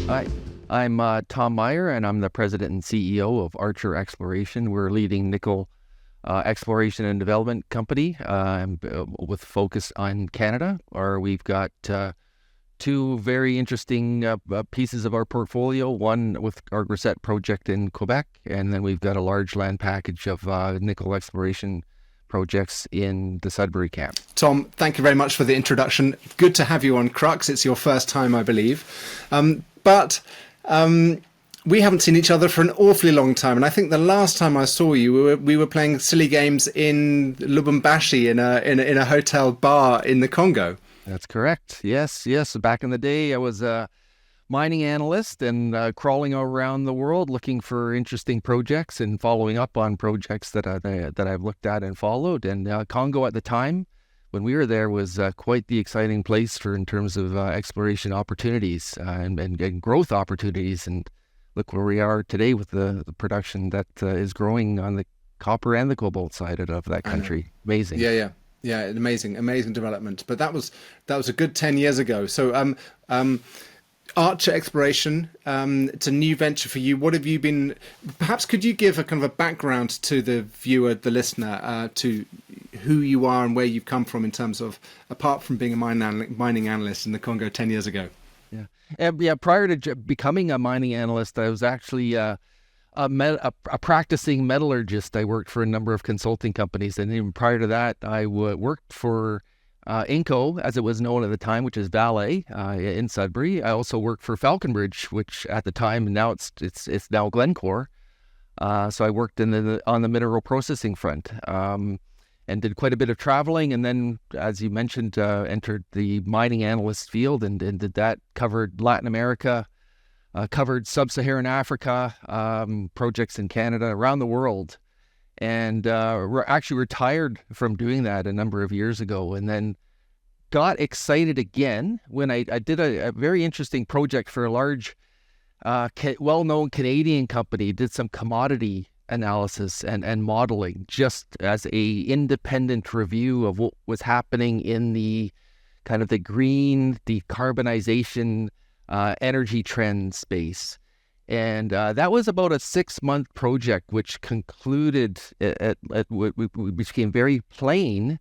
Hi, I'm Tom Meyer, and I'm the president and CEO of Archer Exploration. We're a leading nickel exploration and development company with focus on Canada. We've got two very interesting pieces of our portfolio, one with our Grasset project in Quebec, and then we've got a large land package of nickel exploration projects in the Sudbury Camp. Tom, thank you very much for the introduction. Good to have you on Crux. It's your first time, I believe. But we haven't seen each other for an awfully long time. And I think the last time I saw you, we were playing silly games in Lubumbashi in a hotel bar in the Congo. That's correct. Yes. Back in the day, I was a mining analyst and crawling around the world looking for interesting projects and following up on projects that I've looked at and followed. And Congo at the time, when we were there, was quite the exciting place in terms of exploration opportunities and growth opportunities. And look where we are today with the production that is growing on the copper and the cobalt side of that country. Amazing. Yeah, amazing development. But that was a good 10 years ago. So Archer Exploration, it's a new venture for you. What have you been? Perhaps could you give a kind of a background to the viewer, the listener, to who you are and where you've come from in terms of, apart from being a mining analyst in the Congo 10 years ago? Yeah. Prior to becoming a mining analyst, I was actually a practicing metallurgist. I worked for a number of consulting companies, and even prior to that, I worked for Inco, as it was known at the time, which is Vale in Sudbury. I also worked for Falconbridge, which at the time, now it's now Glencore. So I worked on the mineral processing front and did quite a bit of traveling. And then, as you mentioned, entered the mining analyst field and did that. Covered Latin America, covered Sub-Saharan Africa, projects in Canada, around the world. And actually retired from doing that a number of years ago, and then got excited again when I did a very interesting project for a large, well-known Canadian company. Did some commodity analysis and modeling just as a independent review of what was happening in the kind of the green decarbonization energy trend space. And that was about a 6-month project, which concluded which became very plain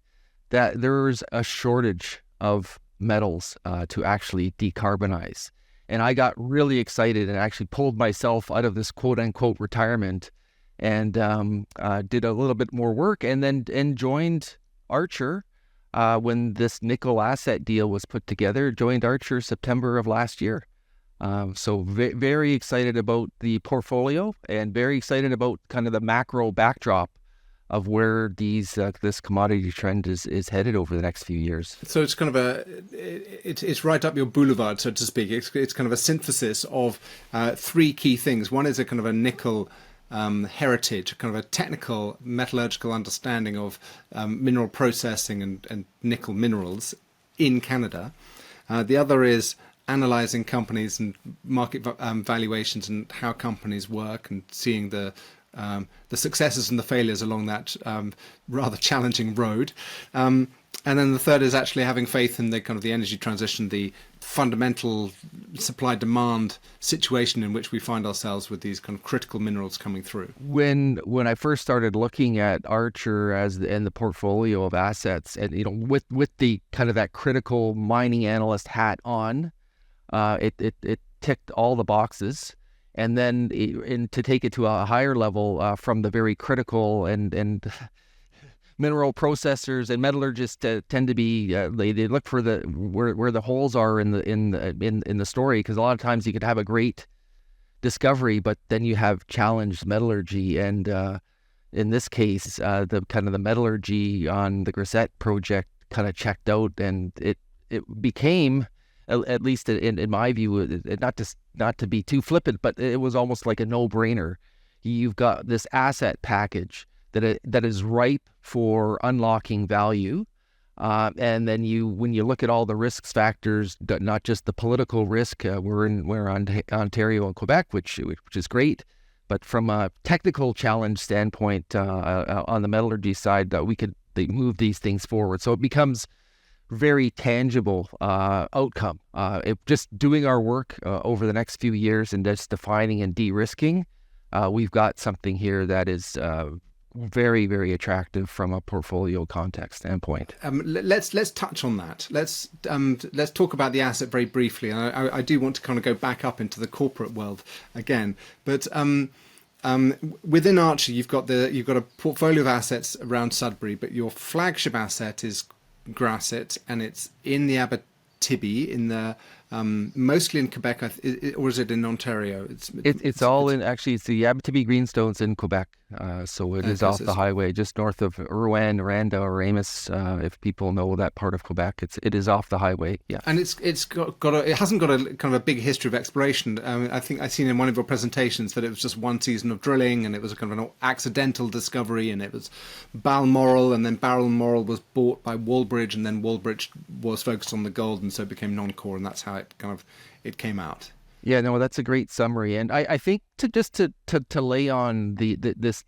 that there's a shortage of metals to actually decarbonize. And I got really excited and actually pulled myself out of this quote unquote retirement and did a little bit more work and joined Archer when this nickel asset deal was put together. Joined Archer September of last year. So very excited about the portfolio and very excited about kind of the macro backdrop of where this commodity trend is headed over the next few years. So it's kind of it's right up your boulevard, so to speak. It's kind of a synthesis of three key things. One is a kind of a nickel heritage, kind of a technical metallurgical understanding of mineral processing and nickel minerals in Canada. The other is analyzing companies and market valuations and how companies work, and seeing the successes and the failures along that rather challenging road. And then the third is actually having faith in the kind of the energy transition, the fundamental supply-demand situation in which we find ourselves with these kind of critical minerals coming through. When I first started looking at Archer and the portfolio of assets, and with the kind of that critical mining analyst hat on, it ticked all the boxes. And then to take it to a higher level, from the very critical and mineral processors and metallurgists tend to be they look for where the holes are in the story, because a lot of times you could have a great discovery, but then you have challenged metallurgy, and in this case, the metallurgy on the Grasset project kind of checked out, and it became, at least in my view, not to be too flippant, but it was almost like a no-brainer. You've got this asset package that is ripe for unlocking value, and then when you look at all the risk factors, not just the political risk, we're on Ontario and Quebec, which is great, but from a technical challenge standpoint, on the metallurgy side, we could move these things forward. So it becomes very tangible outcome. Just doing our work over the next few years and just defining and de-risking, we've got something here that is very, very attractive from a portfolio context standpoint. Let's touch on that. Let's talk about the asset very briefly. I do want to kind of go back up into the corporate world again, but within Archer, you've got a portfolio of assets around Sudbury, but your flagship asset is Grasset, and it's in the Abitibi, in the mostly in Quebec, or is it in Ontario? It's all in. Actually, it's the Abitibi Greenstones in Quebec. So it is off the highway, just north of Rouen, Randa, or Amos. If people know that part of Quebec, it is off the highway. Yeah, and it hasn't got a kind of a big history of exploration. I think I've seen in one of your presentations that it was just one season of drilling, and it was a kind of an accidental discovery, and it was Balmoral, and then Balmoral was bought by Wallbridge, and then Wallbridge was focused on the gold, and so it became non-core, and that's how it came out. Yeah, no, that's a great summary, and I think to lay on this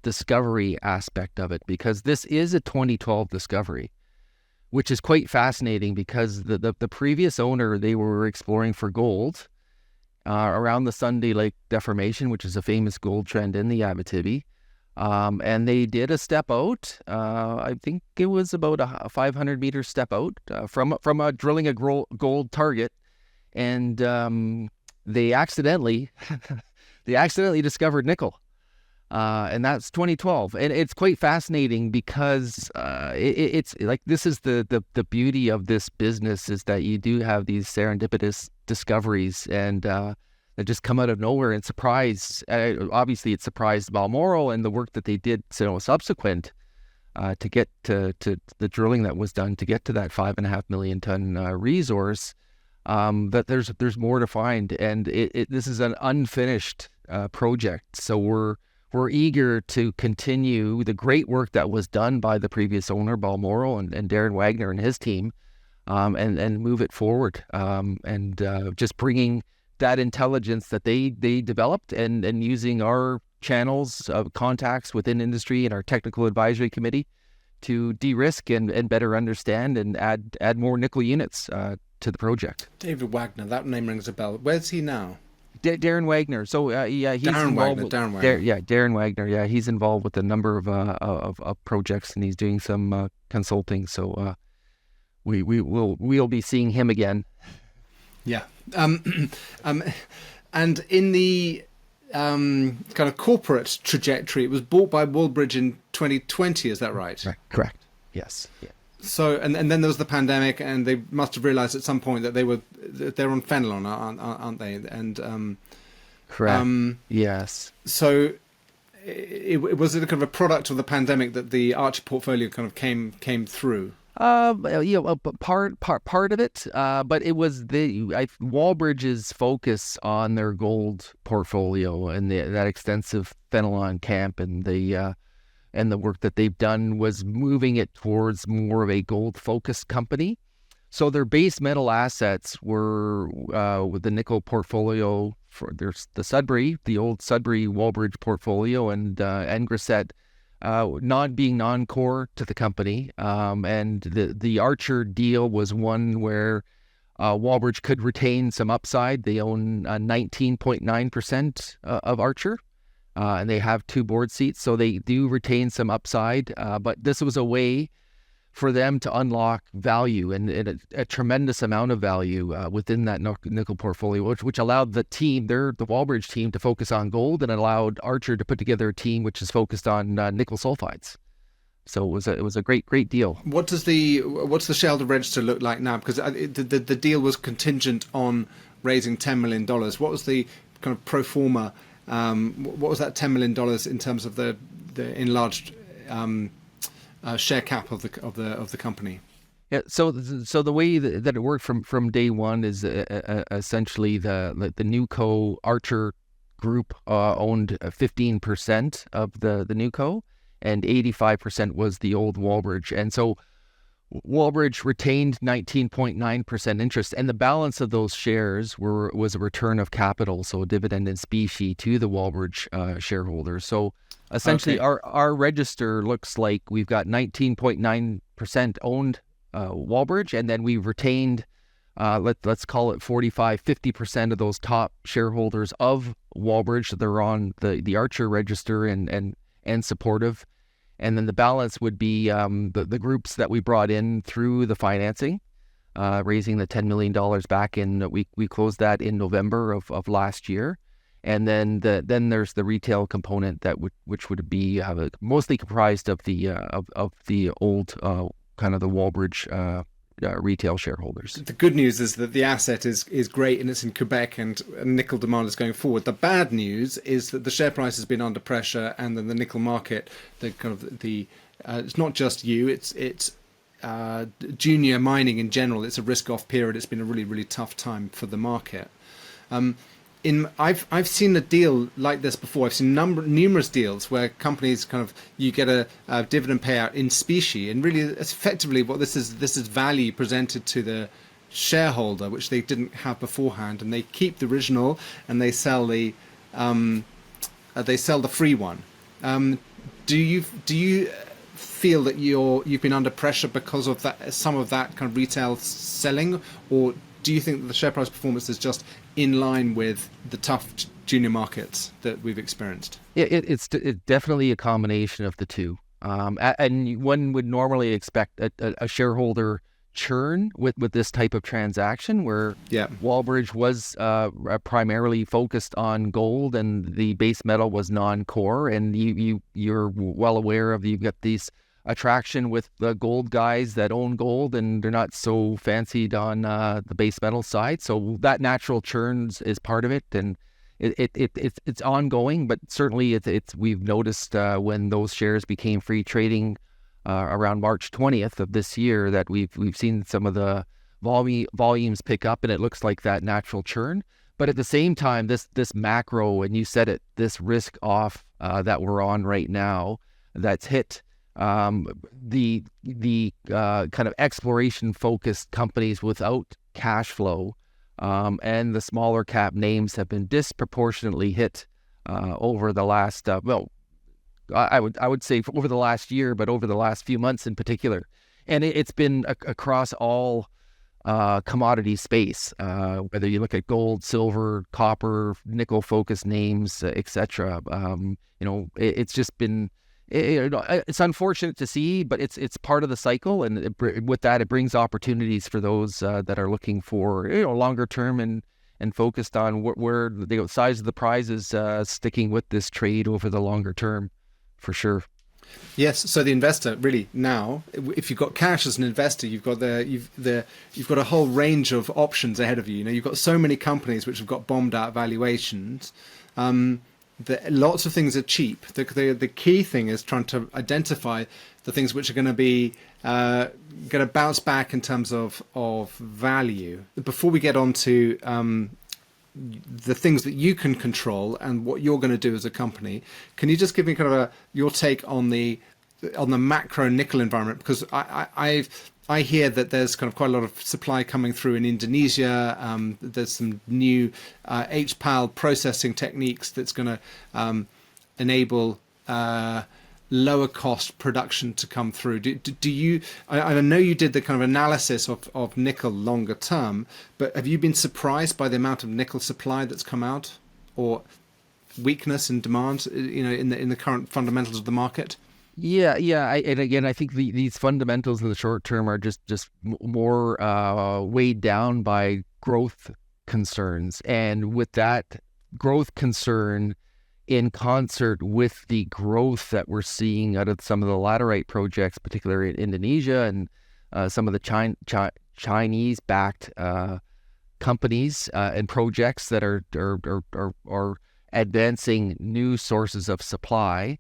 discovery aspect of it, because this is a 2012 discovery, which is quite fascinating because the previous owner, they were exploring for gold around the Sunday Lake Deformation, which is a famous gold trend in the Abitibi, and they did a step out. I think it was about a 500-meter step out from drilling a gold target. And they accidentally discovered nickel, and that's 2012. And it's quite fascinating because it's like, this is the beauty of this business, is that you do have these serendipitous discoveries, and that just come out of nowhere and surprise. Obviously, it surprised Balmoral and the work that they did subsequent to get to the drilling that was done to get to that 5.5 million ton resource. That there's more to find, and this is an unfinished project. So we're eager to continue the great work that was done by the previous owner, Balmoral, and Darren Wagner and his team, and move it forward, and just bringing that intelligence that they developed, and using our channels of contacts within industry and our technical advisory committee to de-risk and better understand and add more nickel units to the project. David Wagner, that name rings a bell. Where's he now? Darren Wagner. So yeah, he's involved. Darren Wagner. Darren Wagner. Yeah, he's involved with a number of projects, and he's doing some consulting. So we'll be seeing him again. Yeah. And in the kind of corporate trajectory, it was bought by Wallbridge in 2020. Is that right? Right. Correct. Yes. Yeah. So and then there was the pandemic, and they must have realised at some point that they're on Fenelon, aren't they? And correct. Yes. So it was kind of a product of the pandemic that the Archer portfolio kind of came through. Part of it, but it was Wallbridge's focus on their gold portfolio and that extensive Fenelon camp, and the work that they've done was moving it towards more of a gold-focused company. So their base metal assets were with the nickel portfolio. There's the old Sudbury Wallbridge portfolio, and Grasset, not being non-core to the company. And the Archer deal was one where Wallbridge could retain some upside. They own 19.9% of Archer. And they have 2 board seats, so they do retain some upside. But this was a way for them to unlock value and a tremendous amount of value within that nickel portfolio, which allowed the Wallbridge team to focus on gold, and allowed Archer to put together a team which is focused on nickel sulfides. So it was a great deal. What's the shareholder register look like now? Because the deal was contingent on raising $10 million. What was the kind of pro forma? What was that $10 million in terms of the enlarged share cap of the company? Yeah, so the way that it worked from day one is essentially the Newco Archer group owned 15% of the Newco, and 85% was the old Wallbridge, and so Wallbridge retained 19.9% interest, and the balance of those shares was a return of capital, so a dividend in specie to the Wallbridge shareholders. So essentially, our register looks like we've got 19.9% owned Walbridge, and then we've retained, let's call it 45-50% of those top shareholders of Walbridge. They're on the Archer register and supportive. And then the balance would be the groups that we brought in through the financing, raising the $10 million back in. We closed that in November of last year. And then there's the retail component which would be mostly comprised of the old kind of the Walbridge retail shareholders. The good news is that the asset is great and it's in Quebec and nickel demand is going forward. The bad news is that the share price has been under pressure, and then the nickel market, it's not just you, it's junior mining in general. It's a risk-off period. It's been a really, really tough time for the market. I've seen a deal like this before. I've seen numerous deals where companies you get a dividend payout in specie, and really effectively what this is value presented to the shareholder, which they didn't have beforehand, and they keep the original and they sell the free one. Do you feel that you've been under pressure because of that, some of that kind of retail selling, or do you think that the share price performance is just in line with the tough junior markets that we've experienced? It's definitely a combination of the two. And one would normally expect a shareholder churn with this type of transaction, where Walbridge was primarily focused on gold and the base metal was non-core. And you're well aware of, you've got these attraction with the gold guys that own gold, and they're not so fancied on the base metal side. So that natural churn is part of it, and it's ongoing. But certainly, we've noticed when those shares became free trading around March 20th of this year, that we've seen some of the volumes pick up, and it looks like that natural churn. But at the same time, this macro, and you said it, this risk off that we're on right now, that's hit the kind of exploration focused companies without cash flow, and the smaller cap names have been disproportionately hit over the last I would say over the last year, but over the last few months in particular. And it's been across all commodity space, whether you look at gold, silver, copper, nickel focused names, etc. It's just been, it's unfortunate to see, but it's part of the cycle, and with that, it brings opportunities for those that are looking for longer term and focused on where the size of the prize is, sticking with this trade over the longer term, for sure. Yes, so the investor really now, if you've got cash as an investor, you've got a whole range of options ahead of you. You've got so many companies which have got bombed out valuations. Lots of things are cheap. The key thing is trying to identify the things which are going to be going to bounce back in terms of value. Before we get on to the things that you can control and what you're going to do as a company, can you just give me kind of your take on the macro nickel environment? Because I hear that there's kind of quite a lot of supply coming through in Indonesia. There's some new HPAL processing techniques that's going to enable lower cost production to come through. Do you? I know you did the kind of analysis of nickel longer term, but have you been surprised by the amount of nickel supply that's come out, or weakness in demand? In the current fundamentals of the market. Yeah. And again, I think these fundamentals in the short term are just more weighed down by growth concerns, and with that growth concern in concert with the growth that we're seeing out of some of the laterite projects, particularly in Indonesia and some of the Chinese-backed companies and projects that are advancing new sources of supply.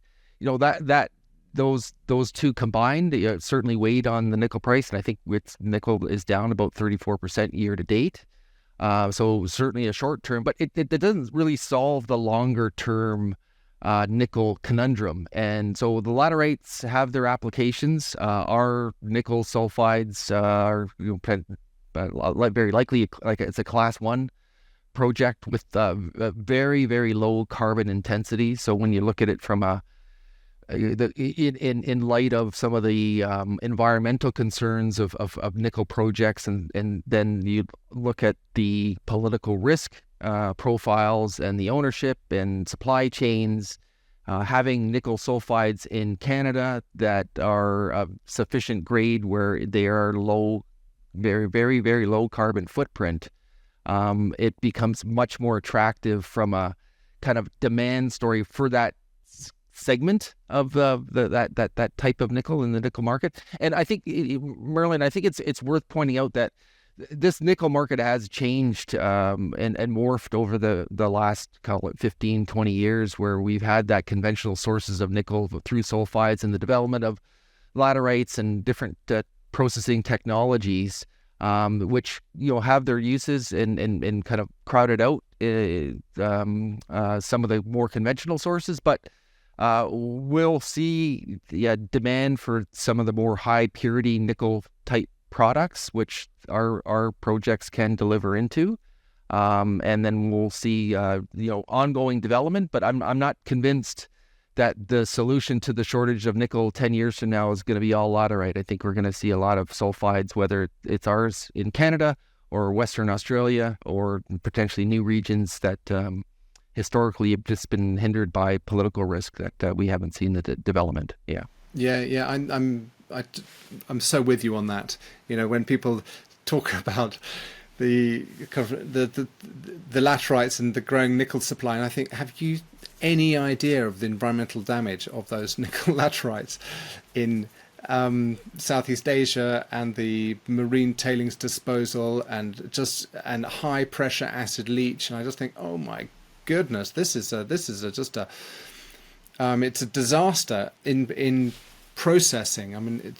Those two combined certainly weighed on the nickel price, and I think nickel is down about 34% year to date. So certainly a short term, but it doesn't really solve the longer term nickel conundrum. And so the laterites have their applications. Our nickel sulfides are very likely like it's a class 1 project with a very, very low carbon intensity. So when you look at it from in light of some of the environmental concerns of nickel projects, and then you look at the political risk profiles and the ownership and supply chains, having nickel sulfides in Canada that are of sufficient grade where they are low, very, very, very low carbon footprint, it becomes much more attractive from a kind of demand story for that segment of that type of nickel in the nickel market. And I think, Merlin, I think it's worth pointing out that this nickel market has changed and morphed over the last, call it 15, 20 years, where we've had that conventional sources of nickel through sulfides and the development of laterites and different processing technologies, which have their uses and kind of crowded out some of the more conventional sources, but we'll see demand for some of the more high purity nickel type products, which our projects can deliver into, and then we'll see ongoing development. But I'm not convinced that the solution to the shortage of nickel 10 years from now is going to be all laterite. I think we're going to see a lot of sulfides, whether it's ours in Canada or Western Australia or potentially new regions that historically have just been hindered by political risk that we haven't seen the development. Yeah. I'm so with you on that. When people talk about the laterites and the growing nickel supply, and I think, have you any idea of the environmental damage of those nickel laterites in Southeast Asia, and the marine tailings disposal and high pressure acid leach? And I just think, oh my goodness, this is it's a disaster in processing. I mean,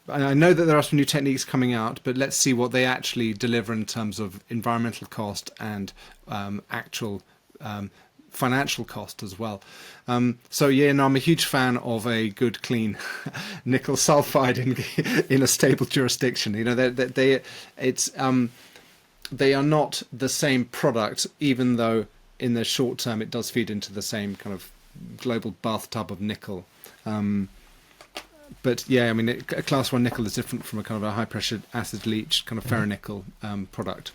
I know that there are some new techniques coming out, but let's see what they actually deliver in terms of environmental cost and actual financial cost as well. I'm a huge fan of a good, clean nickel sulfide in a stable jurisdiction. They are not the same product, even though in the short term it does feed into the same kind of global bathtub of nickel. But yeah, I mean, a class 1 nickel is different from a kind of a high pressure acid leach kind of ferronickel product.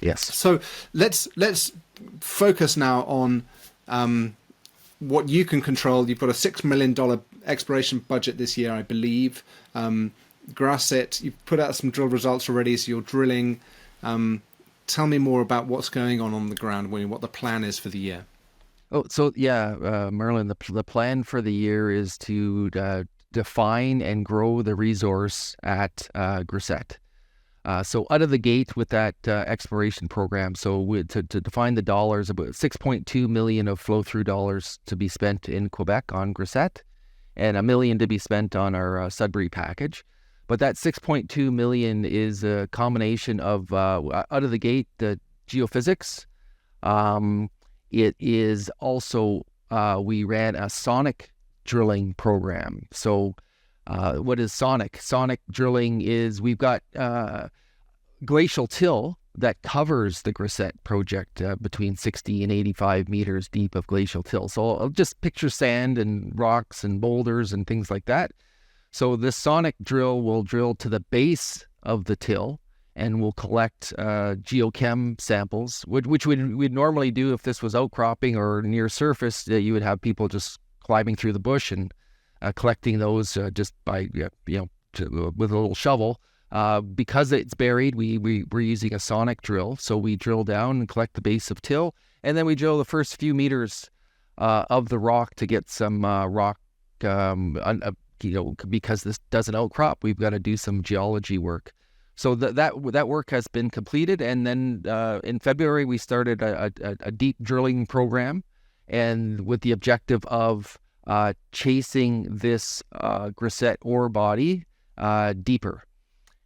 Yes. So let's focus now on what you can control. You've got a $6 million exploration budget this year, I believe. Grasset, you've put out some drill results already, so you're drilling. Tell me more about what's going on the ground, what the plan is for the year. Merlin, the plan for the year is to define and grow the resource at Grasset. So out of the gate with that exploration program, to define the dollars, about $6.2 million of flow-through dollars to be spent in Quebec on Grasset, and $1 million to be spent on our Sudbury package. But that $6.2 million is a combination of out of the gate the geophysics. It is also we ran a sonic drilling program. So what is sonic? Sonic drilling is we've got glacial till that covers the Grasset project between 60 and 85 meters deep of glacial till. So I'll just picture sand and rocks and boulders and things like that. So this sonic drill will drill to the base of the till and will collect geochem samples, which we'd normally do if this was outcropping or near surface. You would have people just climbing through the bush and collecting those just by with a little shovel. Because it's buried, we're using a sonic drill. So we drill down and collect the base of till, and then we drill the first few meters of the rock to get some rock. Because this doesn't outcrop, we've got to do some geology work. So that work has been completed, and then in February we started a deep drilling program, and with the objective of chasing this Grasset ore body deeper.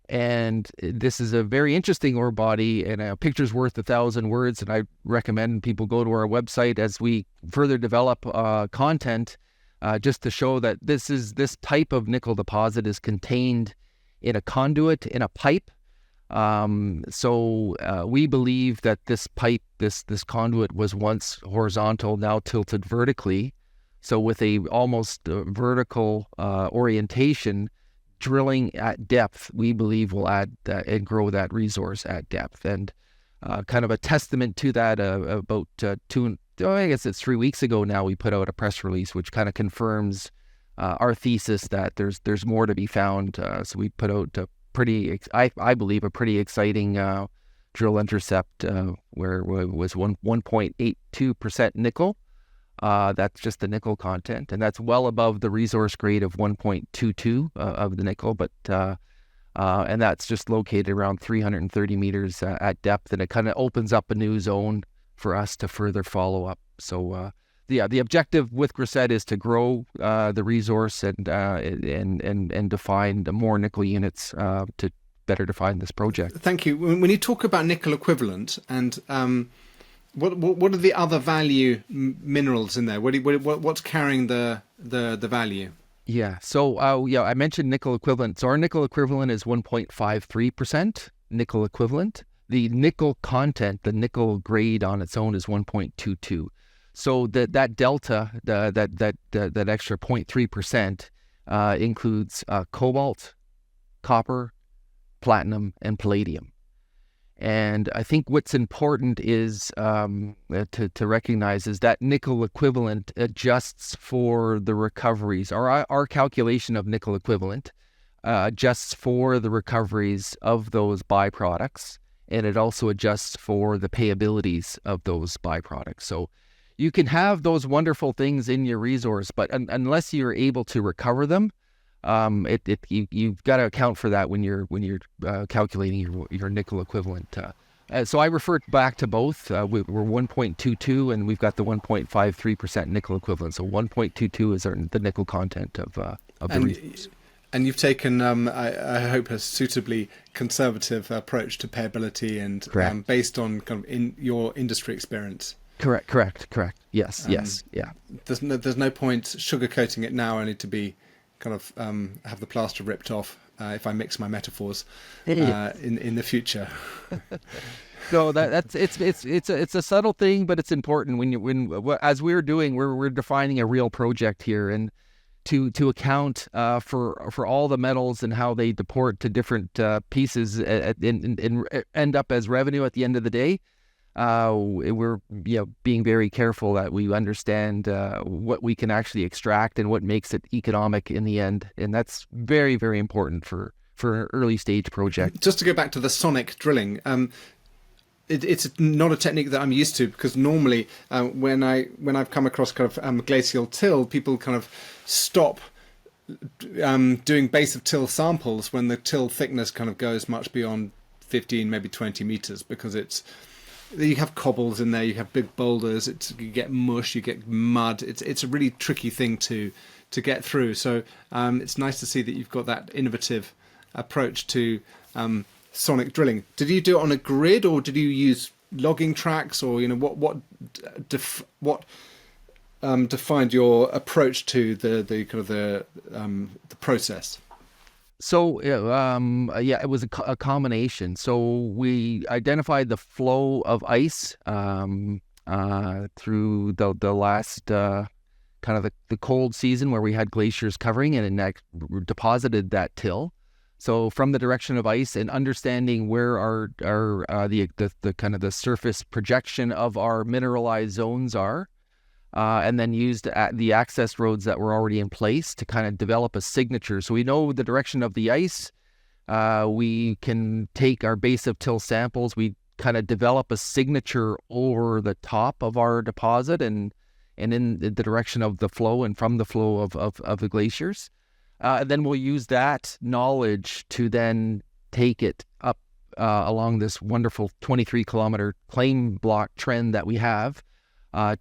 And this is a very interesting ore body, and a picture's worth 1,000 words. And I recommend people go to our website as we further develop content, just to show that this type of nickel deposit is contained in a conduit, in a pipe. So we believe that this pipe, this conduit was once horizontal, now tilted vertically. So with a almost vertical orientation, drilling at depth, we believe will add that and grow that resource at depth. And kind of a testament to that, about I guess it's 3 weeks ago now, we put out a press release which kind of confirms our thesis that there's more to be found. So we put out I believe a pretty exciting drill intercept where it was 1.82% nickel. That's just the nickel content, and that's well above the resource grade of 1.22 of the nickel, but and that's just located around 330 meters at depth, and it kind of opens up a new zone for us to further follow up. So the objective with Grasset is to grow the resource and define the more nickel units to better define this project. Thank you. When you talk about nickel equivalent, and what are the other value minerals in there? What's carrying the value? Yeah. So I mentioned nickel equivalent. So our nickel equivalent is 1.53% nickel equivalent. The nickel content, the nickel grade on its own, is 1.22. So that delta, that extra 0.3%, includes cobalt, copper, platinum, and palladium. And I think what's important is to recognize is that nickel equivalent adjusts for the recoveries. Our calculation of nickel equivalent adjusts for the recoveries of those byproducts, and it also adjusts for the payabilities of those byproducts. So you can have those wonderful things in your resource, but unless you're able to recover them, you've got to account for that when you're calculating your nickel equivalent. So I refer back to both. We're 1.22, and we've got the 1.53% nickel equivalent. So 1.22 is the nickel content of the resource. And you've taken, I hope, a suitably conservative approach to payability and based on kind of in your industry experience. Correct. Yes. Yeah. There's no point sugarcoating it now, only to be kind of have the plaster ripped off if I mix my metaphors in the future. No, it's a subtle thing, but it's important as we're doing, we're defining a real project here, and to account for all the metals and how they deport to different pieces and end up as revenue at the end of the day. We're being very careful that we understand what we can actually extract and what makes it economic in the end, and that's very, very important for an early stage project. Just to go back to the sonic drilling, it's not a technique that I'm used to, because normally when I've come across kind of glacial till, people kind of stop doing base of till samples when the till thickness kind of goes much beyond 15, maybe 20 meters, because you have cobbles in there, you have big boulders, you get mush, you get mud. It's a really tricky thing to get through. So it's nice to see that you've got that innovative approach to sonic drilling. Did you do it on a grid, or did you use logging tracks, or what defined your approach to the kind of the process? So it was a combination. So we identified the flow of ice through the last kind of the cold season where we had glaciers covering, and then deposited that till. So from the direction of ice and understanding where the kind of the surface projection of our mineralized zones are, and then used the access roads that were already in place to kind of develop a signature. So we know the direction of the ice. We can take our base of till samples. We kind of develop a signature over the top of our deposit and in the direction of the flow and from the flow of the glaciers. And then we'll use that knowledge to then take it up along this wonderful 23-kilometer claim block trend that we have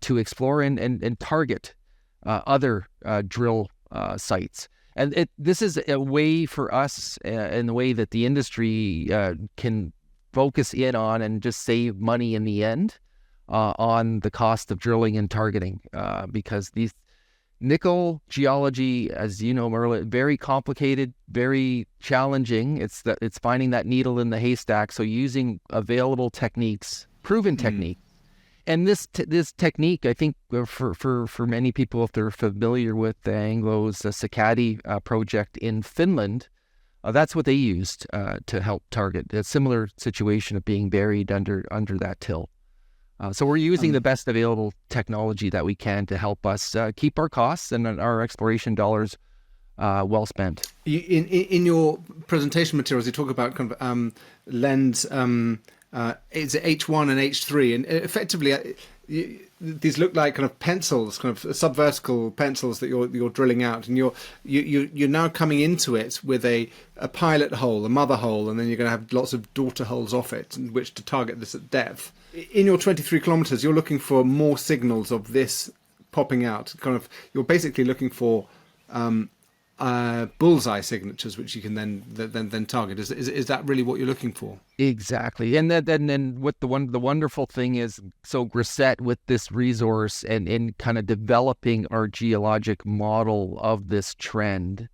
to explore and target other drill sites. And this is a way for us, in the way that the industry can focus in on and just save money in the end on the cost of drilling and targeting, because these nickel geology, as you know, Merlin, very complicated, very challenging. It's finding that needle in the haystack. So using available techniques, proven techniques, And this technique, I think, for many people, if they're familiar with the Anglo's Sakatti project in Finland, that's what they used to help target a similar situation of being buried under that till. So we're using the best available technology that we can to help us keep our costs and our exploration dollars well spent. In your presentation materials, you talk about kind of lens. It's H1 and H3, and effectively these look like kind of pencils, kind of subvertical pencils that you're drilling out, and you're now coming into it with a pilot hole, a mother hole, and then you're going to have lots of daughter holes off it in which to target this at depth. In your 23 kilometers, you're looking for more signals of this popping out. Kind of, you're basically looking for bullseye signatures, which you can then target. Is that really what you're looking for? Exactly, and then what the wonderful thing is, so Grasset with this resource and in kind of developing our geologic model of this trend,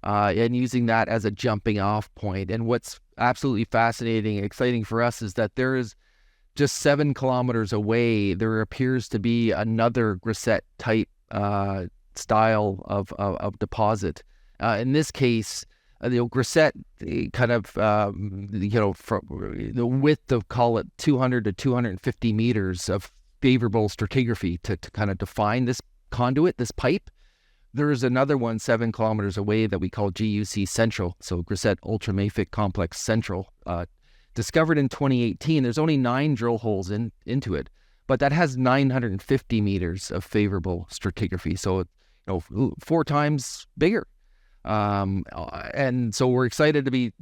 and using that as a jumping off point. And what's absolutely fascinating and exciting for us is that there is just 7 kilometers away, there appears to be another Grasset type style of deposit. In this case, Grasset kind of, from the width of, call it 200 to 250 meters of favorable stratigraphy to kind of define this conduit, this pipe. There is another one 7 kilometers away that we call GUC Central, so Grasset Ultramafic Complex Central, discovered in 2018. There's only 9 drill holes into it, but that has 950 meters of favorable stratigraphy, so 4 times bigger. And so we're excited to be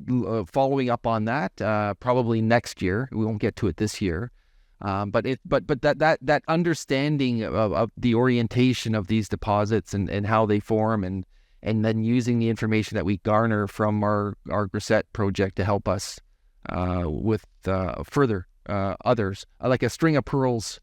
following up on that probably next year. We won't get to it this year, but that understanding of the orientation of these deposits and how they form, and then using the information that we garner from our Grasset project to help us with further others, like a string of pearls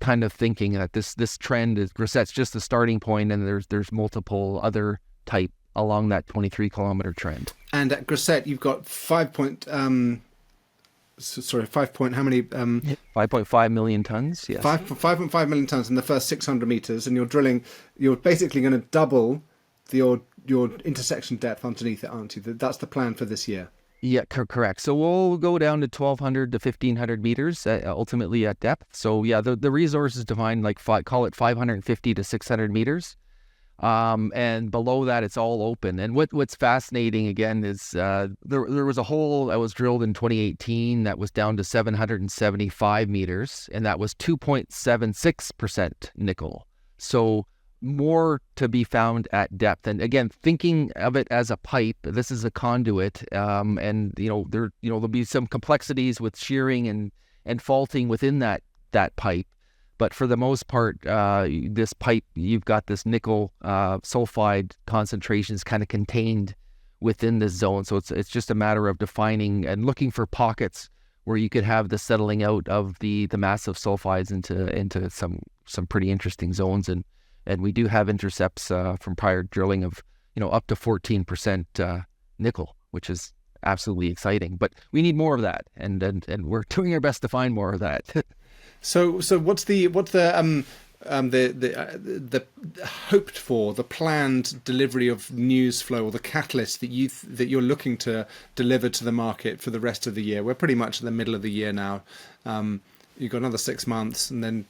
kind of thinking that this trend is Grasset's just the starting point, and there's multiple other type along that 23 kilometer trend. And at Grasset, you've got 5.5 million tons. Yes, 5.5 million tons in the first 600 meters, and you're basically going to double your intersection depth underneath it, aren't you? That's the plan for this year. Yeah, correct. So we'll go down to 1,200 to 1,500 meters ultimately at depth. So yeah, the resource is defined like call it 550 to 600 meters. And below that, it's all open. And what's fascinating again is there was a hole that was drilled in 2018 that was down to 775 meters, and that was 2.76% nickel. So more to be found at depth. And again, thinking of it as a pipe, this is a conduit, and there'll be some complexities with shearing and faulting within that pipe. But for the most part, this pipe, you've got this nickel sulfide concentrations kind of contained within this zone. So it's just a matter of defining and looking for pockets where you could have the settling out of the massive sulfides into some pretty interesting zones. And we do have intercepts from prior drilling of up to 14% nickel, which is absolutely exciting. But we need more of that, and we're doing our best to find more of that. So what's the hoped for, the planned delivery of news flow, or the catalyst that you're looking to deliver to the market for the rest of the year? We're pretty much in the middle of the year now. You've got another 6 months, and then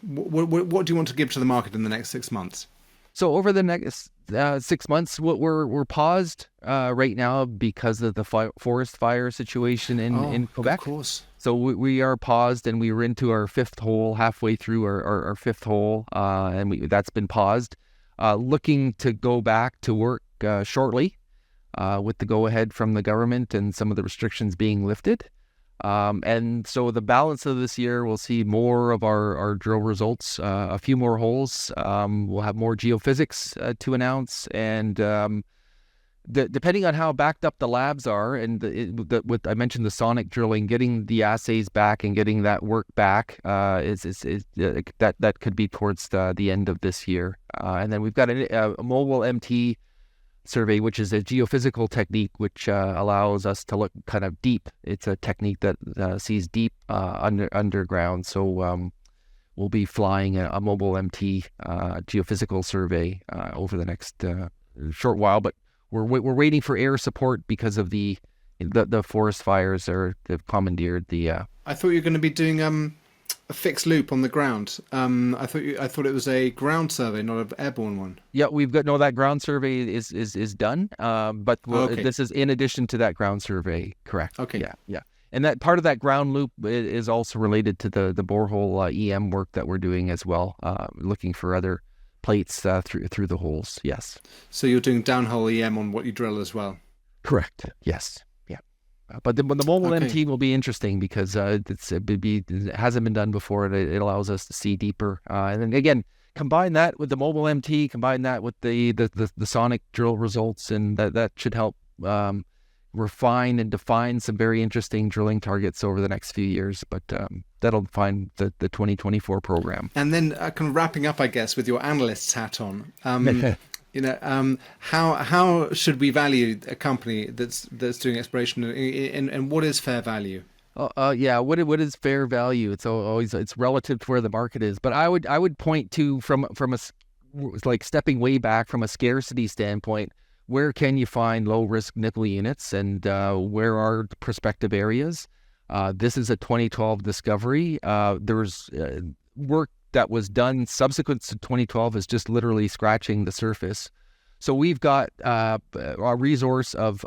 what do you want to give to the market in the next 6 months? So over the next 6 months, we're paused right now because of the forest fire situation in Quebec. Of course. So we are paused, and we were into our 5th hole, halfway through our 5th hole, and that's been paused. Looking to go back to work shortly with the go-ahead from the government and some of the restrictions being lifted. And so the balance of this year, we'll see more of our drill results, a few more holes. We'll have more geophysics to announce, and depending on how backed up the labs are, and I mentioned the sonic drilling, getting the assays back and getting that work back that could be towards the end of this year. And then we've got a mobile MT survey, which is a geophysical technique which allows us to look kind of deep. It's a technique that sees deep underground. So we'll be flying a mobile MT geophysical survey over the next short while. But we're waiting for air support because of the forest fires they've commandeered the. I thought you were going to be doing a fixed loop on the ground. I thought it was a ground survey, not an airborne one. Yeah, we've got that ground survey is done. But this is in addition to that ground survey, correct? Okay. Yeah. And that part of that ground loop is also related to the borehole EM work that we're doing as well, looking for other plates through the holes. Yes. So you're doing downhole EM on what you drill as well. Correct. Yes. Yeah. But the mobile MT will be interesting because it hasn't been done before. It allows us to see deeper. And then again, combine that with the mobile MT, combine that with the sonic drill results, and that should help refine and define some very interesting drilling targets over the next few years. But that'll define the 2024 program. And then kind of wrapping up, I guess, with your analyst's hat on. How should we value a company that's doing exploration, and what is fair value? What is fair value? It's always relative to where the market is. But I would point to from like stepping way back from a scarcity standpoint. Where can you find low-risk nickel units, and where are the prospective areas? This is a 2012 discovery. There's work that was done subsequent to 2012 is just literally scratching the surface. So we've got a resource of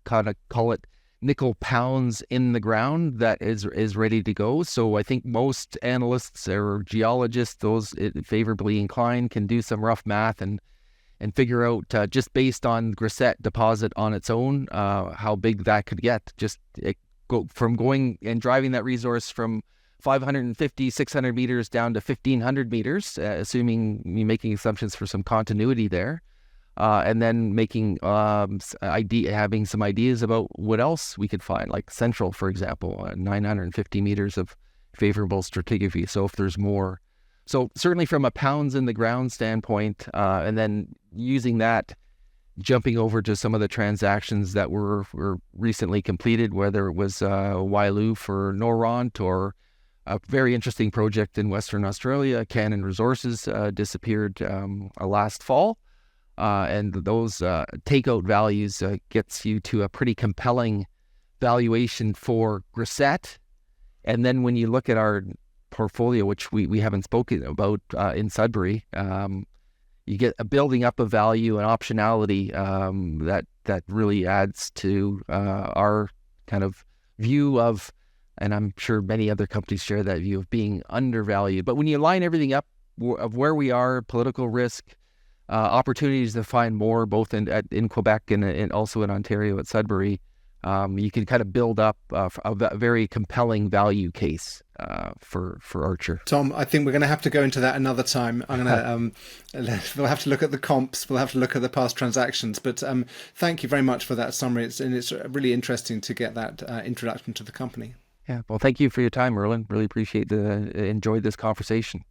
kind of call it nickel pounds in the ground that is ready to go. So I think most analysts or geologists, those favorably inclined, can do some rough math and figure out just based on Grasset deposit on its own, how big that could get. Going and driving that resource from 550, 600 meters down to 1,500 meters, assuming you're making assumptions for some continuity there, and then making having some ideas about what else we could find, like Central, for example, 950 meters of favorable stratigraphy. So if there's more. So certainly from a pounds in the ground standpoint, and then using that, jumping over to some of the transactions that were recently completed, whether it was Wyloo for Noront or a very interesting project in Western Australia, Cannon Resources disappeared last fall. And those takeout values gets you to a pretty compelling valuation for Grasset. And then when you look at our portfolio, which we haven't spoken about in Sudbury, you get a building up of value and optionality that really adds to our kind of view of, and I'm sure many other companies share that view of being undervalued. But when you line everything up of where we are, political risk, opportunities to find more, both in Quebec and also in Ontario at Sudbury, you can kind of build up a very compelling value case for Archer. Tom, I think we're going to have to go into that another time. I'm going to we'll have to look at the comps. We'll have to look at the past transactions. But thank you very much for that summary. It's really interesting to get that introduction to the company. Yeah. Well, thank you for your time, Merlin. Really enjoyed this conversation.